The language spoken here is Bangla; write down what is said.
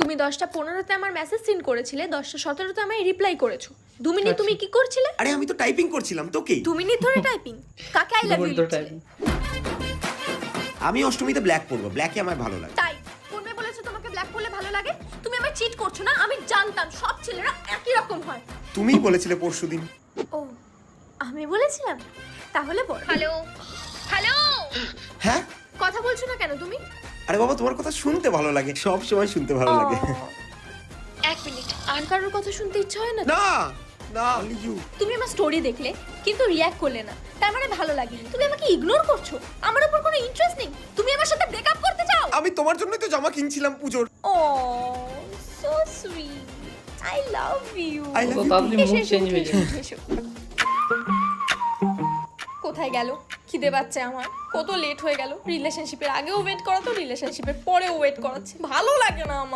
তুমি 10:15-তে আমার মেসেজ সিন করেছিলে, 10:17-তে আমায় রিপ্লাই করেছো। 2 মিনিট তুমি কি করছিলে? আরে আমি তো টাইপিং করছিলাম, তো কি? 2 মিনিট ধরে টাইপিং? কাকে আই লাভ ইউ লিখছিলে? আমি অষ্টমীতে ব্ল্যাক পরবো, ব্ল্যাকই আমার ভালো লাগে। তাই কোন মেয়ে বলেছে তোমাকে ব্ল্যাক পরলে ভালো লাগে? তুমি আমায় চিট করছো না? আমি জানতাম সব ছেলেরা একই রকম হয়। তুমিই বলেছিলে পরশুদিন। ও আমি বলেছিলাম? তাহলে বল। হ্যালো হ্যালো, হ্যাঁ কথা বলছো না কেন তুমি? আরে বাবা, তোমার কথা শুনতে ভালো লাগে, সব সময় শুনতে ভালো লাগে। 1 মিনিট, আর কারোর কথা শুনতে ইচ্ছা হয় না? না না, only you। তুমি আমার স্টোরি দেখলে কিন্তু রিয়্যাক্ট করলে না, তার মানে ভালো লাগেনি। তুমি আমাকে ইগনোর করছো, আমার উপর কোনো ইন্টারেস্ট নেই। তুমি আমার সাথে ব্রেকআপ করতে চাও? আমি তোমার জন্যই তো জামা কিনছিলাম পুজোর। Oh so sweet, I love you. I love তো you তাড়াতাড়ি মুড চেঞ্জ হয়ে যায়। কোথায় গেল? খিদে পাচ্ছে আমার, কত লেট হয়ে গেল। রিলেশনশিপের আগেও ওয়েট করাতো, রিলেশনশিপের পরেও ওয়েট করাচ্ছে, ভালো লাগে না আমার।